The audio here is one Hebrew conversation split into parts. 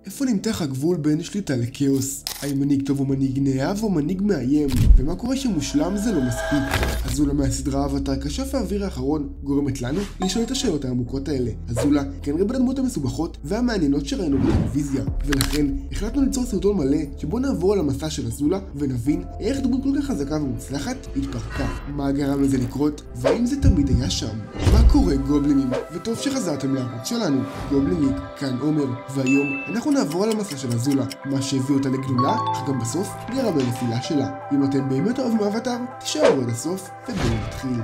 איפה נמתח הגבול בין שליטה לכאוס? האם מנהיג טוב הוא מנהיג נאהב או מנהיג מאיים? ומה קורה שמושלם זה לא מספיק? אזולה מהסדרה אבטאר כשף האוויר האחרון גורמת לנו לשאול את השאלות העמוקות האלה. אזולה כנראה בין הדמות המסובכות והמעניינות שראינו בטלוויזיה, ולכן החלטנו ליצור סרטון מלא שבו נעבור על המסע של אזולה ונבין איך דמות כל כך חזקה ומוצלחת התפרקה, מה גרם לזה לקרות, והאם זה תמיד היה שם. מה קורה גובלינים? וטוב שחזרתם לערוץ שלנו, גובלינית, כאן עומר, והיום אנחנו נעבור על המסע של אזולה, מה שהביא אותה לגדולה, אך גם בסוף גרם לנפילה שלה. אם אתם באמת אוהבים אבטאר, תישארו עד הסוף ובואו נתחיל.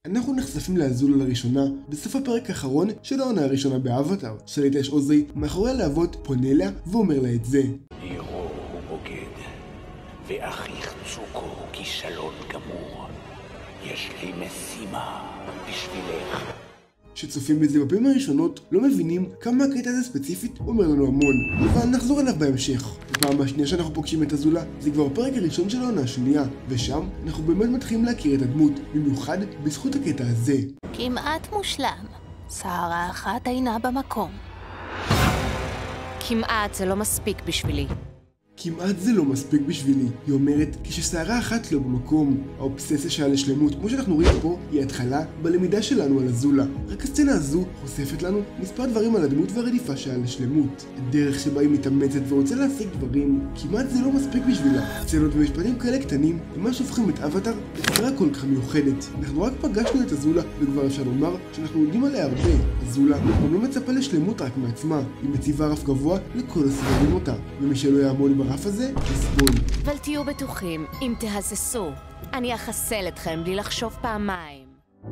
אנחנו נחשפים לאזולה לראשונה בסוף הפרק האחרון של העונה הראשונה באבטאר. שליט האש עוזי מאחורי הלהבות פונה אליה ואומר לה את זה. הירו הוא בוגד, ואחיך צוקו הוא כישלון גמור. יש לי משימה בשבילך. שצופים בזה בפעמים הראשונות לא מבינים כמה הקטע הזה ספציפית אומר לנו המון, אבל נחזור אליו בהמשך. בפעם השנייה שאנחנו פוגשים את אזולה זה כבר הפרק הראשון של העונה השנייה, ושם אנחנו באמת מתחילים להכיר את הדמות, במיוחד בזכות הקטע הזה. כמעט מושלם. שערה אחת אינה במקום. כמעט זה לא מספיק בשבילי. כמעט זה לא מספיק בשבילי, היא אומרת כששערה אחת לא במקום. האובססיה שלה לשלמות, כמו שאנחנו רואים פה, היא התחלה בלמידה שלנו על אזולה. רק הסצנה הזו חושפת לנו מספר דברים על הדמות והרדיפה שלה לשלמות. הדרך שבה היא מתאמצת ורוצה להשיג דברים, כמעט זה לא מספיק בשבילה. סצנות ומשפטים כאלה קטנים, הם מה שהופכים את אבטאר לסדרה כל כך מיוחדת. אנחנו רק פגשנו את אזולה, וכבר אפשר לומר שאנחנו יודעים עליה הרבה. אזולה גם לא מצפה לשלמות רק מעצמה, היא מציבה רף גבוה לכל הסביבים אותה, ומי שלא יעמוד ברף הזה, יסבול. אבל תהיו בטוחים, אם תהססו, אני אחסל אתכם בלי לחשוב פעמיים.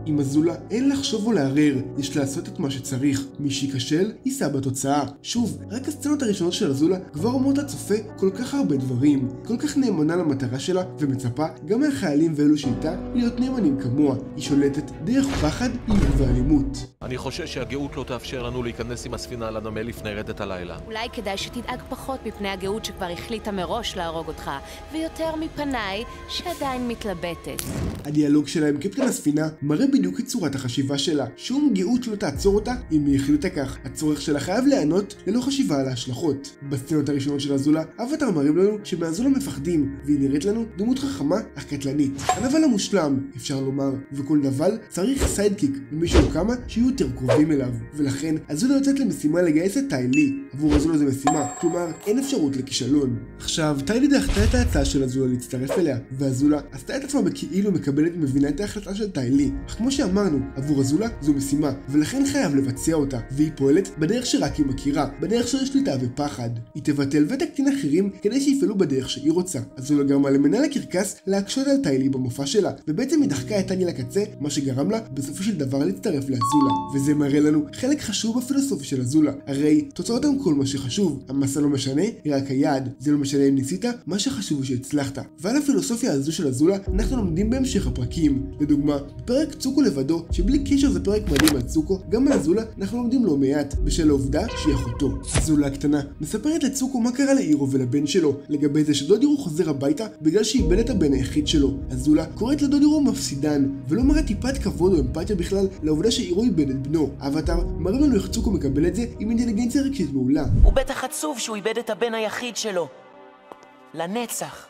עם אזולה אין לחשוב או לערער, יש לעשות את מה שצריך. מי שיכשל יישא בתוצאה. שוב, רק הסצנות הראשונות של אזולה כבר אומרות לצופה כל כך הרבה דברים, כל כך נאמנה למטרה שלה, ומצפה גם מהחיילים ואלו שאיתה להיות נאמנים כמוה. היא שולטת דרך פחד, איום ואלימות. אני חושב שהגאות לא תאפשר לנו להיכנס עם הספינה לנמל לפני רדת הלילה. אולי כדאי שתדאג פחות מפני הגאות שכבר החליטה מראש להרוג אותך, ויותר מפניי שעדיין מתלבטת. הדיאלוג שלה עם קפטן הספינה מראה בדיוק את צורת החשיבה שלה. שום גאות לא תעצור אותה אם היא החליטה כך. הצורך שלה חייב לענות ללא חשיבה על ההשלכות. בסצנות הראשונות של אזולה, אבטאר מראים לנו שמאזולה מפחדים, והיא נראית לנו דמות חכמה אך קטלנית. הנבל המושלם, אפשר לומר, וכל נבל צריך סיידקיק, ומישהו כמה שיהיו יותר קרובים אליו. ולכן, אזולה יוצאת למשימה לגייס את טיילי. עבור אזולה זו משימה, כלומר, אין אפשרות לכישלון. עכשיו, טיילי דחתה את ההצעה של אזולה להצטרף אליה, ואזולה עשתה את עצמה בכאילו מקבלת ומבינה את ההחלטה של טיילי. אך כמו שאמרנו, עבור אזולה זו משימה, ולכן חייב לבצע אותה, והיא פועלת בדרך שרק היא מכירה, בדרך של שליטה ופחד. היא תבטל ותקטין אחרים כדי שיפעלו בדרך שהיא רוצה. אזולה גרמה למנהל הקרקס להקשות על טיילי במופע שלה, ובעצם היא דחקה את טיילי לקצה, מה שגרם לה בסופו של דבר להצטרף לאזולה. וזה מראה לנו חלק חשוב בפילוסופיה של אזולה. הרי תוצאות הם כל מה שחשוב, המסע לא משנה, היא רק היעד. זה לא משנה אם ניסית, מה שחשוב הוא שהצלחת. ועל הפילוסופיה הזו של אזולה אנחנו לומדים בהמשך הפרקים. לדוגמה, פרק צוקו לבדו, שבלי קשר זה פרק מדהים על צוקו, גם על אזולה אנחנו לומדים לא מעט, בשל העובדה שהיא אחותו. אזולה הקטנה מספרת לצוקו מה קרה לאירו ולבן שלו, לגבי זה שדודירו חוזר הביתה בגלל שאיבד את הבן היחיד שלו. אזולה קוראת לדודירו מפסידן, ולא מראה טיפת כבוד או אמפתיה בכלל לעובדה שאירו איבד את בנו. אבטאר מראים לנו איך צוקו מקבל את זה עם אינטליגנציה רגשית מעולה. הוא בטח עצוב שהוא איבד את הבן היחיד שלו. לנצח.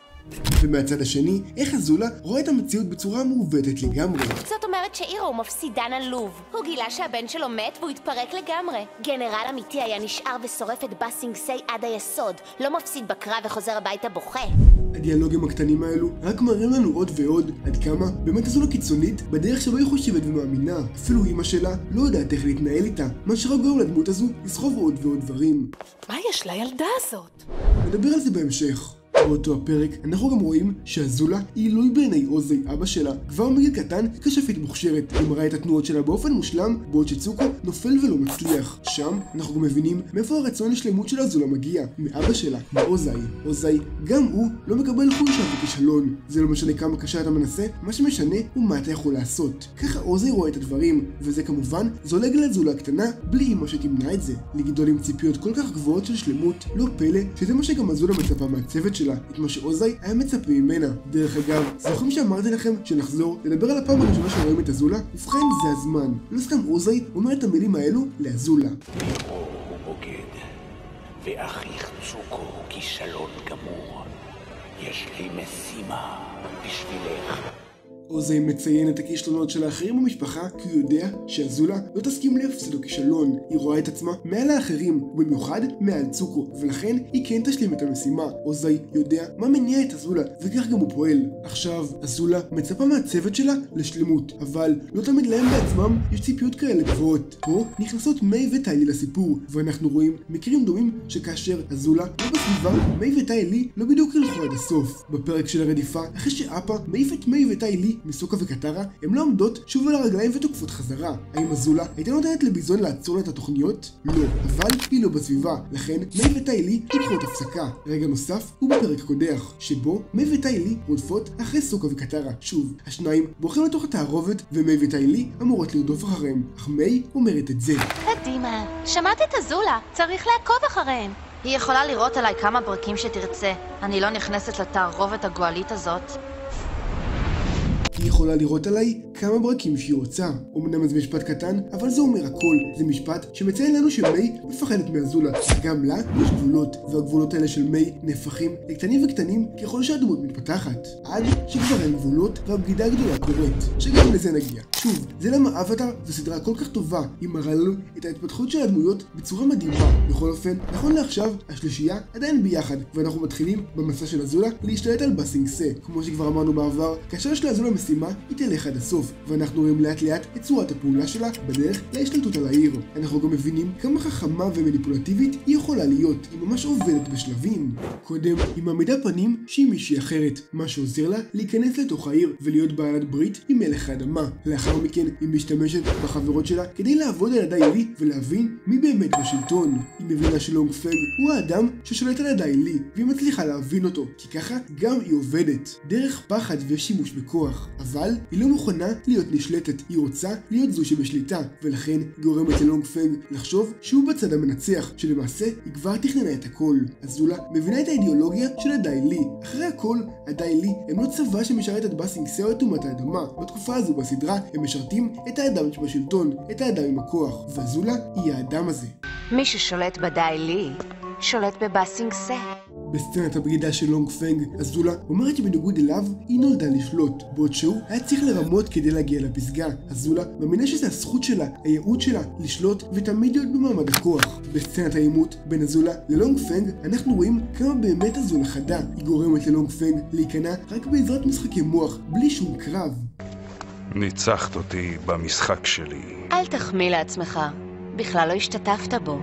ומהצד השני, איך אזולה רואה את המציאות בצורה מעוותת לגמרי. זאת אומרת שאירו הוא מפסידן עלוב. הוא גילה שהבן שלו מת והוא התפרק לגמרי. גנרל אמיתי היה נשאר ושורף את בסינג סיי עד היסוד. לא מפסיד בקרב וחוזר הביתה בוכה. הדיאלוגים הקטנים האלו רק מראים לנו עוד ועוד עד כמה באמת אזולה קיצונית בדרך שלא היא חושבת ומאמינה. אפילו אמא שלה לא יודעת איך להתנהל איתה, מה שרק גורם לדמות הזו לסחוב עוד ועוד דברים. מה יש לילדה הזאת? נדבר על זה בהמשך. באותו הפרק אנחנו גם רואים שאזולה היא עילוי בעיני עוזי אבא שלה. כבר מגיל קטן כשפית מוכשרת, היא מראה את התנועות שלה באופן מושלם, בעוד שצוקו נופל ולא מצליח. שם אנחנו גם מבינים מאיפה הרצון לשלמות של אזולה מגיע, מאבא שלה, מעוזי. עוזי גם הוא לא מקבל חולשה וכישלון. זה לא משנה כמה קשה אתה מנסה, מה שמשנה הוא מה אתה יכול לעשות. ככה עוזי רואה את הדברים, וזה כמובן זולג לאזולה הקטנה בלי אמא שתמנע את זה. לגדול עם ציפיות כל כך גבוהות של שלמות, לא פלא שזה מה שגם אזולה מצפה מהצוות שלה. שלה, את מה שאוזאי היה מצפה ממנה. דרך אגב, זוכרים שאמרתי לכם שנחזור לדבר על הפעם הראשונה שרואים את אזולה? ובכן זה הזמן. לא סתם אוזאי אומר את המילים האלו לאזולה. מירו הוא בוגד, ואחיך צוקו הוא כישלון גמור. יש לי משימה בשבילך. אוזאי מציין את הכישלונות של האחרים במשפחה כי הוא יודע שאזולה לא תסכים להפסיד או כישלון. היא רואה את עצמה מעל האחרים, ובמיוחד מעל צוקו, ולכן היא כן תשלים את המשימה. אוזאי יודע מה מניע את אזולה, וכך גם הוא פועל. עכשיו, אזולה מצפה מהצוות שלה לשלמות, אבל לא תמיד להם בעצמם יש ציפיות כאלה גבוהות. פה נכנסות מיי וטיילי לסיפור, ואנחנו רואים מקרים דומים שכאשר אזולה לא בסביבה, מיי וטיילי לא בדיוק ילכו עד הסוף. בפרק של הרדיפה, אחרי שאפה מעיף את מיי וטיילי מסוקה וקטרה, הם לא עומדות שוב על הרגליים ותוקפות חזרה. האם אזולה הייתה נותנת לביזון לעצור לה את התוכניות? לא, אבל היא לא בסביבה, לכן מיי וטיילי לוקחות הפסקה. רגע נוסף הוא בפרק הקודח, שבו מיי וטיילי רודפות אחרי סוקה וקטרה. שוב, השניים בורחים לתוך התערובת ומיי וטיילי אמורות לרדוף אחריהם, אך מיי אומרת את זה. קדימה, שמעת את אזולה, צריך לעקוב אחריהם. היא יכולה לראות עליי כמה ברקים שתרצה. אני לא נכנסת לתערובת הגואלית הזאת. היא יכולה לראות עליי כמה ברקים שהיא רוצה. אמנם זה משפט קטן, אבל זה אומר הכל. זה משפט שמציין לנו שמיי מפחדת מאזולה. גם לה יש גבולות, והגבולות האלה של מיי נהפכים לקטנים וקטנים ככל שהדמות מתפתחת. עד שכבר אין גבולות והבגידה הגדולה קורית. שגם לזה נגיע. שוב, זה למה אבטאר זו סדרה כל כך טובה. היא מראה לנו את ההתפתחות של הדמויות בצורה מדהימה. בכל אופן, נכון לעכשיו, השלישייה עדיין ביחד, ואנחנו מתחילים במסע של אזולה להשתלט על בסינג סה. כמו שכבר אמרנו בעבר, כאשר יש לאזולה משימה, היא תלך עד הסוף, ואנחנו רואים לאט לאט את צורת הפעולה שלה בדרך להשתלטות על העיר. אנחנו גם מבינים כמה חכמה ומניפולטיבית היא יכולה להיות, היא ממש עובדת בשלבים. קודם, היא מעמידה פנים שהיא מישהי אחרת, מה שעוזר לה להיכנס לתוך העיר ולהיות בעלת ברית עם מלך האדמה. לאחר מכן, היא משתמשת בחברות שלה כדי לעבוד על הדיילי ולהבין מי באמת בשלטון. היא מבינה שלונג פנג הוא האדם ששולט על הדיילי, והיא מצליחה להבין אותו, כי ככה גם היא עובדת, דרך פחד ושימוש בכוח. אבל היא לא מוכנה להיות נשלטת, היא רוצה להיות זו שבשליטה, ולכן גורמת ללונג פנג לחשוב שהוא בצד המנצח, שלמעשה היא כבר תכננה את הכל. אזולה מבינה את האידיאולוגיה של הדיילי. אחרי הכל, הדיילי הם לא צבא שמשרת את בסינג סה או את אומת האדמה. בתקופה הזו בסדרה הם משרתים את האדם שבשלטון, את האדם עם הכוח, ואזולה היא האדם הזה. מי ששולט בדיילי, שולט בבסינג סה. בסצנת הבגידה של לונג פנג, אזולה אומרת שבניגוד אליו היא נולדה לשלוט, בעוד שהוא היה צריך לרמות כדי להגיע לפסגה. אזולה מאמינה שזה הזכות שלה, הייעוד שלה, לשלוט ותמיד להיות במעמד הכוח. בסצנת העימות בין אזולה ללונג פנג אנחנו רואים כמה באמת אזולה חדה. היא גורמת ללונג פנג להיכנע רק בעזרת משחקי מוח, בלי שום קרב. ניצחת אותי במשחק שלי. אל תחמיא לעצמך, בכלל לא השתתפת בו.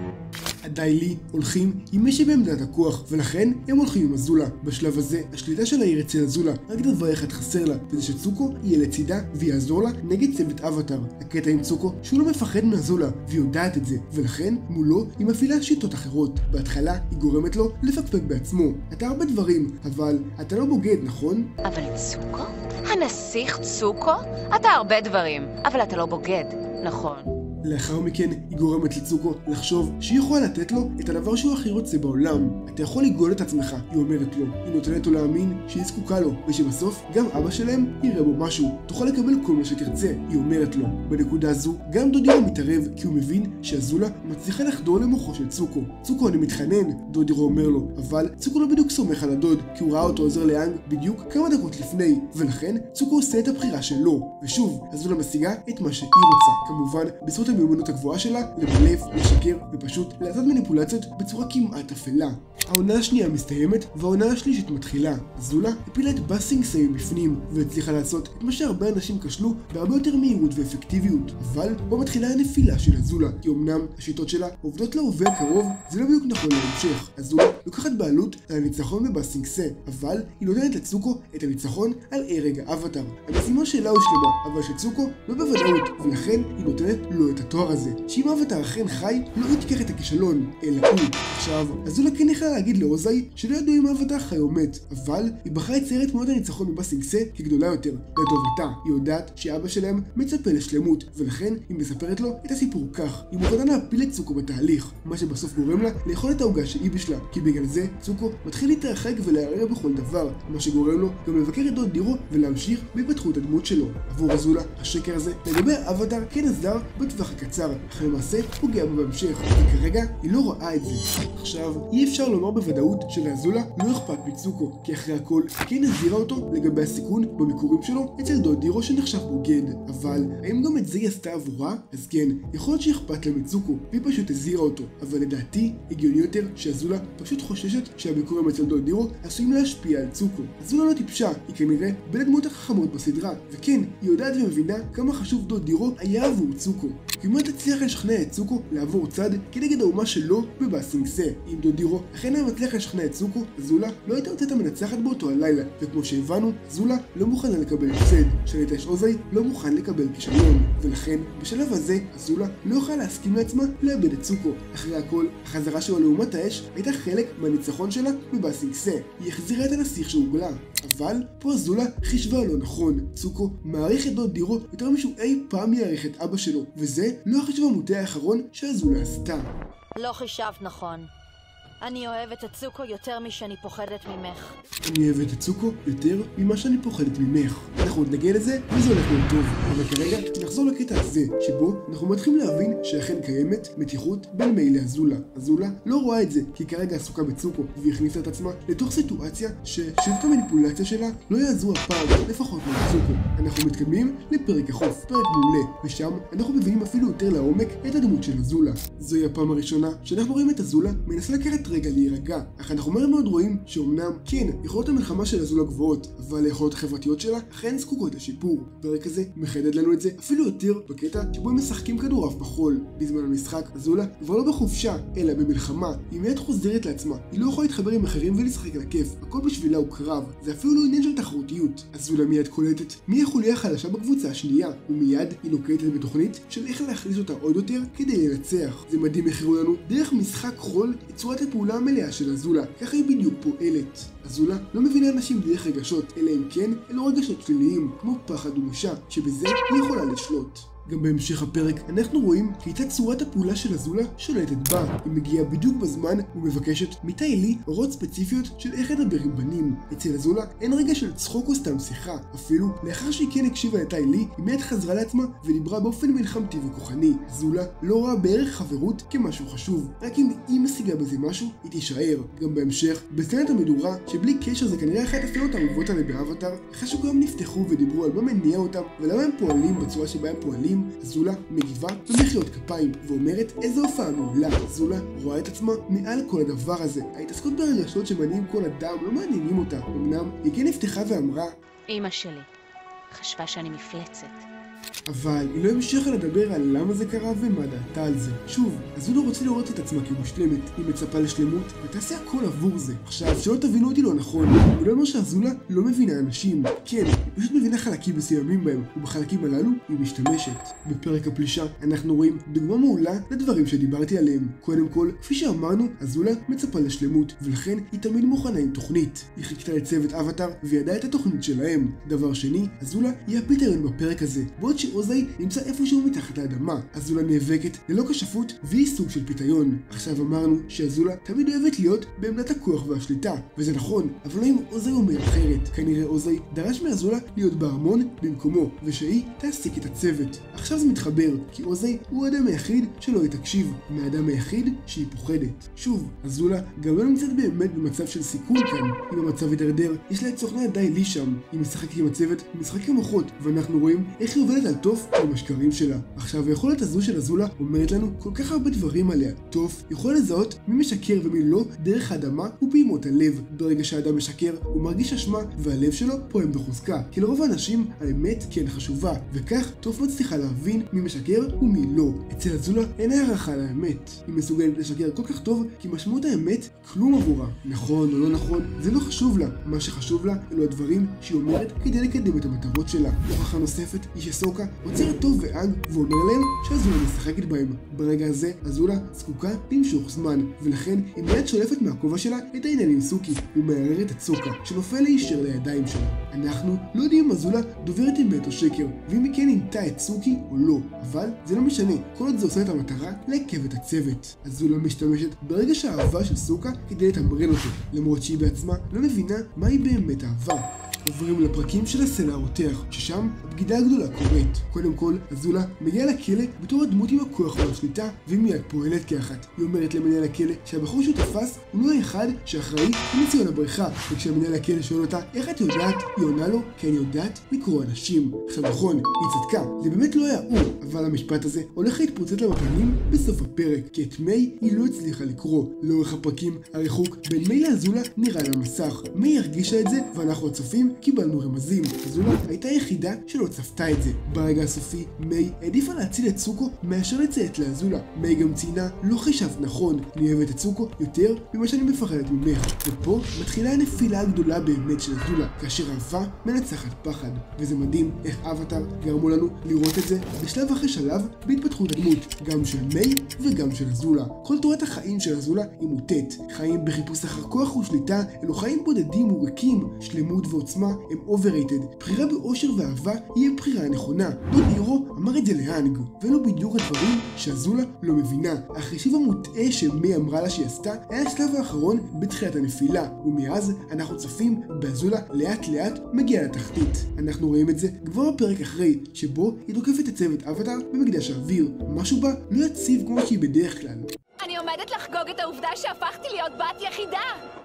הדיילי הולכים עם מי שבעמדת הכוח, ולכן הם הולכים עם אזולה. בשלב הזה, השליטה של העיר אצל אזולה, רק דבר אחד חסר לה, וזה שצוקו יהיה לצידה ויעזור לה נגד צוות אבטאר. הקטע עם צוקו שהוא לא מפחד מאזולה, והיא יודעת את זה, ולכן מולו היא מפעילה שיטות אחרות. בהתחלה היא גורמת לו לפקפק בעצמו. אתה הרבה דברים, אבל אתה לא בוגד, נכון? אבל צוקו? הנסיך צוקו? אתה הרבה דברים, אבל אתה לא בוגד, נכון? לאחר מכן היא גורמת לצוקו לחשוב שהיא יכולה לתת לו את הדבר שהוא הכי רוצה בעולם. אתה יכול לגאול את עצמך, היא אומרת לו. היא נותנת לו להאמין שהיא זקוקה לו, ושבסוף גם אבא שלהם יראה בו משהו. תוכל לקבל כל מה שתרצה, היא אומרת לו. בנקודה זו גם דודירו מתערב, כי הוא מבין שאזולה מצליחה לחדור למוחו של צוקו. צוקו, אני מתחנן, דודירו אומר לו, אבל צוקו לא בדיוק סומך על הדוד, כי הוא ראה אותו עוזר ליאנג בדיוק כמה דקות לפני, ולכן צוקו עושה את הבחירה שלו. ושוב, אזולה משיגה את מה שהיא רוצה, כמובן בזכות המיומנות הגבוהה שלה לבלף, לשקר ופשוט לעשות מניפולציות בצורה כמעט אפלה. העונה השנייה מסתיימת והעונה השלישית מתחילה. אזולה הפילה את בסינג סה בפנים והצליחה לעשות את מה שהרבה אנשים כשלו בהרבה יותר מהירות ואפקטיביות. אבל פה מתחילה הנפילה של אזולה, כי אמנם השיטות שלה עובדות להווה הקרוב, זה לא בדיוק נכון להמשך. אזולה לוקחת בעלות על הניצחון בבסינג סה, אבל היא נותנת לצוקו את הניצחון על הרג האבטאר. המשימה שלה הוא שלמה, אבל שצוקו לא בוודאות, ולכן היא נותנת לו את התואר הזה. שאם אבטאר אכן חי, לא יתקח את הכישלון, אלא הוא. עכשיו, אזולה כן יכלה להגיד לאוזאי שלא ידעו אם האבטר חי או מת, אבל היא בחרה לצייר את תמונת הניצחון בבאסינג סי כגדולה יותר, לטובתה. היא יודעת שאבא שלהם מצפה לשלמות, ולכן היא מספרת לו את הסיפור כך. היא מוכנה להפיל את צוקו בתהליך, מה שבסוף גורם לה לאכול את העוגה שהיא בשלה, כי בגלל זה צוקו מתחיל להתרחק ולהרער בכל דבר, מה שגורם לו גם לבקר את דוד דירו ולהמשיך בהתפתחות הדמות שלו. עבור אזולה, השקר הזה לגבי האבטר כן עזר בטווח הקצר, אך למעשה פוגע בו בהמשך, וכרגע היא לא רואה את זה. עכשיו, אי אפשר לומר בוודאות שלאזולה לא אכפת מצוקו, כי אחרי הכל כן הזהירה אותו לגבי הסיכון בביקורים שלו אצל דוד דירו שנחשב בוגד. אבל האם גם את זה היא עשתה עבורה? אז כן, יכול להיות שאכפת לה מצוקו והיא פשוט הזהירה אותו, אבל לדעתי הגיוני יותר שאזולה פשוט חוששת שהביקורים אצל דוד דירו עשויים להשפיע על צוקו. אזולה לא טיפשה, היא כנראה בין הדמות החכמות בסדרה, וכן, היא יודעת ומבינה כמה חשוב דוד דירו היה עבור צוקו. כמעט תצליח לשכנע את צוקו לעבור צד כנגד האומה שלו בבאסינג סי. אם דוד דירו אכן היה מצליח לשכנע את צוקו, אזולה לא הייתה יוצאת המנצחת באותו הלילה, וכמו שהבנו, אזולה לא מוכנה לקבל הפסד, שליט האש אוזאי לא מוכן לקבל כישלון, ולכן בשלב הזה אזולה לא יכולה להסכים לעצמה לאבד את צוקו. אחרי הכל, החזרה שלו לאומת האש הייתה חלק מהניצחון שלה בבאסינג סי. היא החזירה את הנסיך שהוגלה, אבל פה אזולה חישבה לא נכון. צוקו מעריך את דוד דירו יותר משהו אי פעם יעריך את אבא שלו, וזה לא החישוב המוטה האחרון שאזולה עשתה. לא חישבת נכון. אני אוהבת את צוקו יותר משאני פוחדת ממך. אני אוהבת את צוקו יותר ממה שאני פוחדת ממך. אנחנו עוד נגיע לזה וזה הולך להיות טוב. אבל כרגע נחזור לקטע הזה, שבו אנחנו מתחילים להבין שאכן קיימת מתיחות בין מי לאזולה. אזולה לא רואה את זה, כי כרגע עסוקה בצוקו, והיא הכניסה את עצמה לתוך סיטואציה ששיטות המניפולציה שלה לא יעזרו הפעם, לפחות לצוקו. אנחנו מתקדמים לפרק החוף, פרק מעולה, ושם אנחנו מבינים אפילו יותר לעומק את הדמות של אזולה. זוהי הפעם הראשונה שאנחנו רואים את אזולה מנסה לקחת רגע להירגע, אך אנחנו מהר מאוד רואים שאומנם כן, יכולות המלחמה של אזולה גבוהות, אבל היכולות החברתיות שלה אכן זקוקות לשיפור. הפרק הזה מחדד לנו את זה אפילו יותר בקטע שבו הם משחקים כדורעף בחול. בזמן המשחק, אזולה כבר לא בחופשה, אלא במלחמה. היא מיד חוזרת לעצמה, היא לא יכולה להתחבר עם אחרים ולשחק על הכיף, הכל בשבילה הוא קרב, זה אפילו לא עניין של תחרותיות. אזולה מיד קולטת מי החוליה החלשה בקבוצה השנייה, ומיד היא נוקטת בתוכנית של איך להכניס אותה עוד יותר כדי לנצח. זה מדהים איך הראו לנו דרך משחק חול את צורת הפעולה המלאה של אזולה, ככה היא בדיוק פועלת. אזולה לא מבינה אנשים דרך רגשות, אלא אם כן אלו רגשות שליליים, כמו פחד ובושה, שבזה היא יכולה לשלוט. גם בהמשך הפרק אנחנו רואים כיצד צורת הפעולה של אזולה שולטת בה. היא מגיעה בדיוק בזמן ומבקשת מטאי לי הוראות ספציפיות של איך לדבר עם בנים. אצל אזולה אין רגע של צחוק או סתם שיחה. אפילו לאחר שהיא כן הקשיבה לטאי לי, היא מיד חזרה לעצמה ודיברה באופן מלחמתי וכוחני. אזולה לא רואה בערך חברות כמשהו חשוב, רק אם היא משיגה בזה משהו, היא תישאר. גם בהמשך, בסצנת המדורה, שבלי קשר זה כנראה אחת הסצנות האהובות עליה באבטר, אחרי שכולם נפתחו ודיברו על מה מניע אותם ולמה הם פועלים בצורה שבה הם פועלים, אזולה מגיבה במחיאות כפיים ואומרת איזו הופעה מעולה. אזולה רואה את עצמה מעל כל הדבר הזה. ההתעסקות ברגשות שמניעים כל אדם לא מעניינים אותה. אמנם היא כן נפתחה ואמרה, אמא שלי חשבה שאני מפלצת. אבל היא לא המשיכה לדבר על למה זה קרה ומה דעתה על זה. שוב, אזולה רוצה לראות את עצמה כמושלמת, היא מצפה לשלמות ותעשה הכל עבור זה. עכשיו, שלא תבינו אותי לא נכון, הוא לא אומר שאזולה לא מבינה אנשים. כן, היא פשוט מבינה חלקים מסוימים בהם, ובחלקים הללו היא משתמשת. בפרק הפלישה אנחנו רואים דוגמה מעולה לדברים שדיברתי עליהם. קודם כל, כפי שאמרנו, אזולה מצפה לשלמות, ולכן היא תמיד מוכנה עם תוכנית. היא חיכתה לצוות אבטר וידעה את התוכנית שלהם. דבר שני, אזולה היא הפתרון בפרק הזה. בעוד שאוזאי נמצא איפשהו מתחת לאדמה, אזולה נאבקת ללא כשפות והיא סוג של פיתיון. עכשיו אמרנו שאזולה תמיד אוהבת להיות בעמדת הכוח והשליטה, וזה נכון, אבל לא אם אוזאי אומר אחרת. כנראה אוזאי דרש מאזולה להיות בארמון במקומו, ושהיא תעסיק את הצוות. עכשיו זה מתחבר, כי אוזאי הוא האדם היחיד שלא יתקשיב, מהאדם היחיד שהיא פוחדת. שוב, אזולה גם לא נמצאת באמת במצב של סיכון כאן. אם המצב ידרדר, יש לה את סוכני די לי שם. היא משחקת עם הצוות במשחקי מוחות, ואנחנו רואים איך היא עובדת על טוף עם השקרים שלה. עכשיו היכולת הזו של אזולה אומרת לנו כל כך הרבה דברים עליה. טוף יכול לזהות מי משקר ומי לא דרך האדמה ופעימות הלב. ברגע שהאדם משקר הוא מרגיש אשמה והלב שלו פועם בחוזקה, כי לרוב האנשים האמת כן חשובה, וכך טוף מצליחה להבין מי משקר ומי לא. אצל אזולה אין הערכה על האמת. היא מסוגלת לשקר כל כך טוב כי משמעות האמת כלום עבורה. נכון או לא נכון, זה לא חשוב לה. מה שחשוב לה אלו הדברים שהיא אומרת כדי לקדם את המטרות שלה. הוכחה נוספת היא שסוקה סוקה עוצר את טוב ואג ואומר להם שאזולה משחקת בהם. ברגע הזה אזולה זקוקה למשוך זמן, ולכן היא מיד שולפת מהכובע שלה את העניין עם סוקי ומערערת את סוקה שנופל להישאר לידיים שלה. אנחנו לא יודעים אם אזולה דוברת אמת או שקר, ואם היא כן עינתה את סוקי או לא, אבל זה לא משנה, כל עוד זה עושה את המטרה לעכב את הצוות. אזולה משתמשת ברגש האהבה של סוקה כדי לתמרן אותו, למרות שהיא בעצמה לא מבינה מהי באמת אהבה. עוברים לפרקים של הסלע הרותח, ששם הבגידה הגדולה קורית. קודם כל, אזולה מגיעה לכלא בתור הדמות עם הכוח והשליטה, והיא מיד פועלת כאחת. היא אומרת למנהל הכלא שהבחור שהוא תפס הוא לא האחד שאחראי לניסיון הבריחה, וכשהמנהל הכלא שואל אותה איך את יודעת, היא עונה לו כי אני יודעת לקרוא אנשים. עכשיו נכון, היא צדקה, זה באמת לא היה הוא, אבל המשפט הזה הולך להתפוצץ לה בפנים בסוף הפרק, כי את מיי היא לא הצליחה לקרוא. לאורך הפרקים הריחוק בין מיי לאזולה נראה על המסך. מיי הרגישה את זה ואנחנו הצופים קיבלנו רמזים. אזולה הייתה היחידה שלא צפתה את זה. ברגע הסופי, מיי העדיפה להציל את סוקו מאשר לציית לאזולה. מיי גם ציינה, לא חשבת נכון, אני אוהבת את סוקו יותר ממה שאני מפחדת ממך. ופה מתחילה הנפילה הגדולה באמת של אזולה, כאשר אהבה מנצחת פחד. וזה מדהים איך אבטאר גרמו לנו לראות את זה בשלב אחרי שלב בהתפתחות הדמות, גם של מיי וגם של אזולה. כל תורת החיים של אזולה היא מוטט. חיים בחיפוש אחר כוח ושליטה אלו חיים בודדים וריקים. שלמות ועוצמה הם overrated. בחירה באושר ואהבה היא הבחירה הנכונה. דוד הירו אמר את זה להאנג, ולא בדיוק הדברים שאזולה לא מבינה. החישוב המוטעה שמי אמרה לה שהיא עשתה היה השלב האחרון בתחילת הנפילה, ומאז אנחנו צופים באזולה לאט לאט מגיעה לתחתית. אנחנו רואים את זה כבר בפרק אחרי, שבו היא תוקפת את צוות אבטאר במקדש האוויר. משהו בה לא יציב כמו שהיא בדרך כלל. אני עומדת לחגוג את העובדה שהפכתי להיות בת יחידה!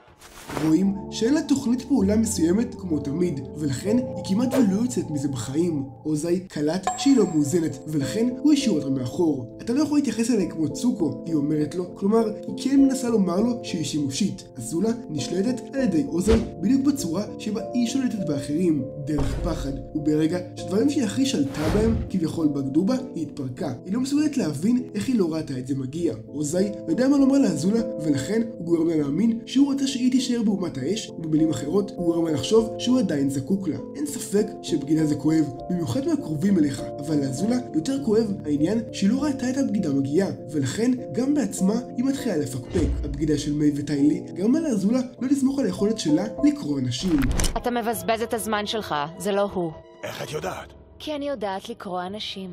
רואים שאין לה תוכנית פעולה מסוימת כמו תמיד, ולכן היא כמעט ולא יוצאת מזה בחיים. אוזאי קלט שהיא לא מאוזנת, ולכן הוא השאיר אותה מאחור. אתה לא יכול להתייחס אליה כמו צוקו, היא אומרת לו, כלומר, היא כן מנסה לומר לו שהיא שימושית. אזולה נשלטת על ידי אוזאי בדיוק בצורה שבה היא שולטת באחרים, דרך פחד, וברגע שדברים שהיא הכי שלטה בהם כביכול בגדו בה, היא התפרקה. היא לא מסוגלת להבין איך היא לא ראתה את זה מגיע. אוזאי יודע מה לומר לאזולה, ולכן הוא גורם לה להאמין שהוא רוצה שהיא תישאר באומת האש, ובמילים אחרות הוא גורם לה לחשוב שהוא עדיין זקוק לה. אין ספק שבגידה זה כואב, במיוחד מהקרובים אליך, אבל לאזולה יותר כואב העניין שהיא לא ראתה את הבגידה מגיעה, ולכן גם בעצמה היא מתחילה לפקפק. הבגידה של מיי וטיילי גרמה לאזולה לא לסמוך על היכולת שלה לקרוא אנשים. אתה מבזבז את הזמן שלך, זה לא הוא. איך את יודעת? כי אני יודעת לקרוא אנשים.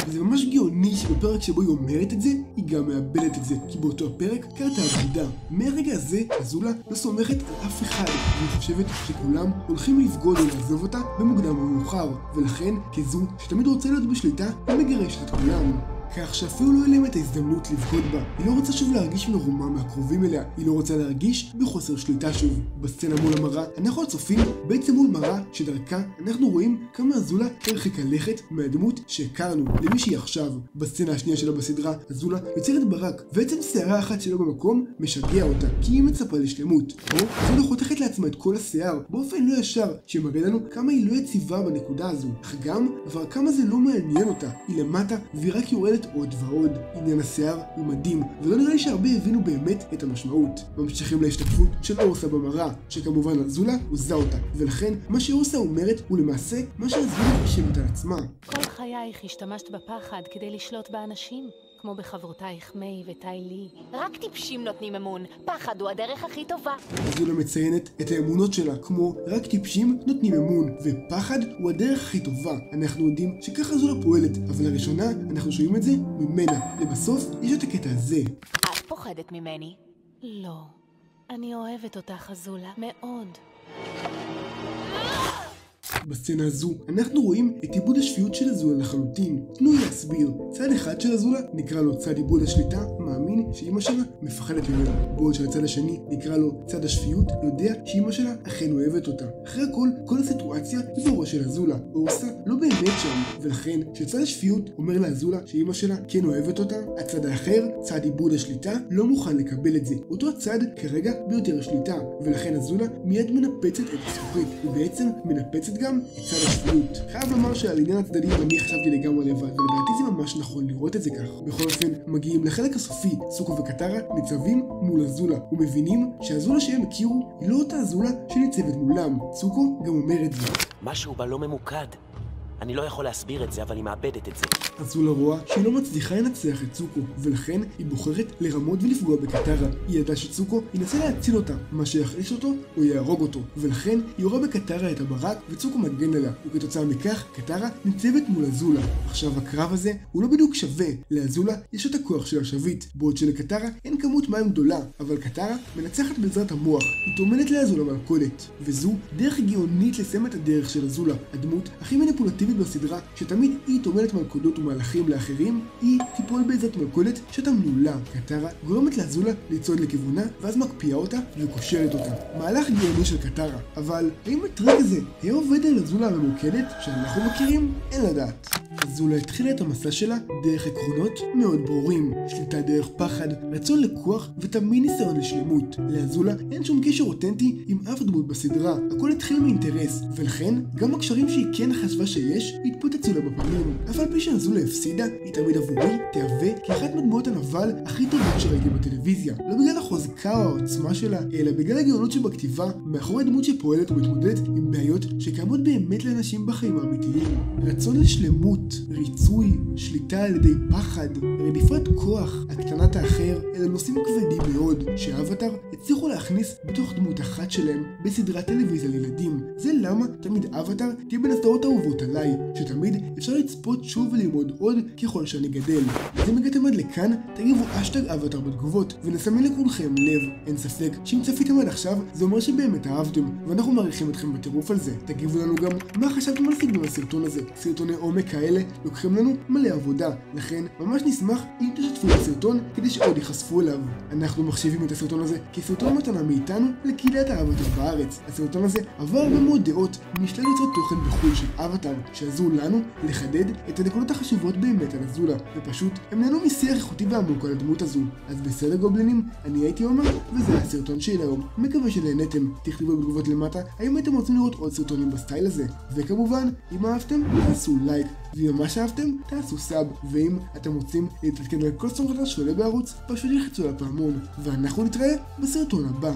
וזה ממש גאוני שבפרק שבו היא אומרת את זה, היא גם מאבדת את זה, כי באותו הפרק קרתה הבגידה. מהרגע הזה, אזולה לא סומכת על אף אחד, והיא חושבת שכולם הולכים לבגוד או לעזוב אותה במוקדם או מאוחר, ולכן, כזו שתמיד רוצה להיות בשליטה, היא מגרשת את כולם. כך שאפילו לא יהיה להם את ההזדמנות לבגוד בה. היא לא רוצה שוב להרגיש מרומה מהקרובים אליה, היא לא רוצה להרגיש בחוסר שליטה שוב. בסצנה מול המראה, אנחנו הצופים בעצם מול מראה שדרכה אנחנו רואים כמה אזולה הרחיקה לכת מהדמות שהכרנו למי שהיא עכשיו. בסצנה השנייה שלה בסדרה, אזולה יוצרת ברק, ועצם שערה אחת שלו במקום משגע אותה, כי היא מצפה לשלמות. או אזולה חותכת לעצמה את כל השיער באופן לא ישר, שמראה לנו כמה היא לא יציבה בנקודה הזו, אך גם כבר כמה זה לא מעניין אותה. היא למטה והיא רק יורדת עוד ועוד. עניין השיער הוא מדהים, ולא נראה לי שהרבה הבינו באמת את המשמעות. ממשיכים להשתקפות של אורסה במראה, שכמובן אזולה עוזה אותה, ולכן מה שאורסה אומרת הוא למעשה מה שאזולה חושבת על עצמה. כל חייך השתמשת בפחד כדי לשלוט באנשים, כמו בחברותייך מיי וטיילי. רק טיפשים נותנים אמון, פחד הוא הדרך הכי טובה. אזולה מציינת את האמונות שלה, כמו רק טיפשים נותנים אמון, ופחד הוא הדרך הכי טובה. אנחנו יודעים שככה אזולה פועלת, אבל לראשונה אנחנו שומעים את זה ממנה, ובסוף יש את הקטע הזה. את פוחדת ממני? לא, אני אוהבת אותך אזולה, מאוד. בסצנה הזו אנחנו רואים את עיבוד השפיות של אזולה לחלוטין. תנו לי להסביר. צד אחד של אזולה נקרא לו צד עיבוד השליטה, מאמין שאמא שלה מפחדת ממנה, בעוד שהצד השני נקרא לו צד השפיות, יודע שאמא שלה אכן אוהבת אותה. אחרי הכל, כל הסיטואציה היא בראש של אזולה. אורסה לא באמת שם, ולכן כשצד השפיות אומר לאזולה שאמא שלה כן אוהבת אותה, הצד האחר, צד עיבוד השליטה, לא מוכן לקבל את זה. אותו הצד כרגע ביותר שליטה, ולכן אזולה מיד מנפצת את הזכוכית, ובעצם מנפצת גם את צד השפיות. חייב לומר שעל עניין הצדדים אני חשבתי לגמרי לבד, ולדעתי זה ממש נכון לראות את זה כך. בכל אופן, מגיעים לחלק הסופי, סוקו וקטרה ניצבים מול אזולה, ומבינים שהאזולה שהם הכירו היא לא אותה אזולה שניצבת מולם. סוקו גם אומר את זה. משהו בה לא ממוקד. אני לא יכול להסביר את זה, אבל היא מאבדת את זה. אזולה רואה שהיא לא מצליחה לנצח את צוקו, ולכן היא בוחרת לרמות ולפגוע בקטרה. היא ידעה שצוקו ינסה להציל אותה, מה שיחליש אותו או יהרוג אותו, ולכן היא יורה בקטרה את הברק וצוקו מגן עליה, וכתוצאה מכך קטרה ניצבת מול אזולה. עכשיו הקרב הזה הוא לא בדיוק שווה, לאזולה יש את הכוח של השביט, בעוד שלקטרה אין כמות מים גדולה, אבל קטרה מנצחת בעזרת המוח, היא טומנת לאזולה מלכודת, וזו דרך גאונית לסיים את הדרך של אזולה, הדמות הכי מניפולטיבית בסדרה, שתמיד היא טומנת מלכודות ומהלכים לאחרים, היא תיפול בעזרת מלכודת שאתה מנולה. קטרה גורמת לאזולה לצעוד לכיוונה, ואז מקפיאה אותה וקושרת אותה. מהלך גאוני של קטרה, אבל האם הטריק הזה היה עובד על אזולה הממוקדת שאנחנו מכירים? אין לדעת. אזולה התחילה את המסע שלה דרך עקרונות מאוד ברורים, שליטה דרך פחד, רצון לכוח ותמיד ניסיון לשלמות. לאזולה אין שום קשר אותנטי עם אף דמות בסדרה, הכל התחיל מאינטרס, ולכן גם הקשרים שהיא כן חשבה שיש התפוצצו לה בפנים. אף על פי שאזולה הפסידה, היא תמיד עבורי תהווה כאחת מדמויות הנבל הכי טובות שראיתי בטלוויזיה, לא בגלל החוזקה או העוצמה שלה, אלא בגלל הגאונות שבכתיבה מאחורי דמות שפועלת ומתמודדת עם בעיות שקיימות באמת לאנשים בחיים האמיתיים. רצון לשלמות, ריצוי, שליטה על ידי פחד, רדיפת כוח, הקטנת האחר, אלה נושאים כבדים מאוד שאבטאר הצליחו להכניס בתוך דמות אחת שלהם בסדרת טלוויזיה לילדים. זה למה תמיד אבטאר תהיה בין הסדרות האהובות עליי, שתמיד אפשר לצפות שוב וללמוד עוד ככל שאני גדל. אז אם הגעתם עד לכאן, תגיבו אשטג אבטאר בתגובות ונסמן לכולכם לב. אין ספק שאם צפיתם עד עכשיו זה אומר שבאמת אהבתם, ואנחנו מעריכים אתכם בטירוף על זה. תגיבו לנו גם מה חשבתם על סגנון הסרטון הזה. סרטוני עומק כאלה לוקחים לנו מלא עבודה, לכן ממש נשמח אם תשתפו את הסרטון כדי שעוד ייחשפו אליו. אנחנו מחשיבים את הסרטון הזה כסרטון מתנה מאיתנו לקהילת האבטאר בארץ. הסרטון הזה עבר הרבה מאוד דעות משלל יוצרות תוכן בחו"ל של אבטאר, שעזרו לנו לחדד את הנקודות החשובות באמת על אזולה, ופשוט הם נהנו משיח איכותי ועמוק על הדמות הזו. אז בסדר גובלינים, אני הייתי עומר, וזה הסרטון שלי היום. מקווה שנהנתם. תכתבו בתגובות למטה האם הייתם רוצים לראות עוד סרטונים בסטייל הזה, וכמובן אם אהבתם תעשו לייק, ואם ממש אהבתם תעשו סאב, ואם אתם רוצים להתעדכן על כל סרטון חדש שעולה בערוץ פשוט ילחצו על הפעמון, ואנחנו נתראה בסרטון הבא.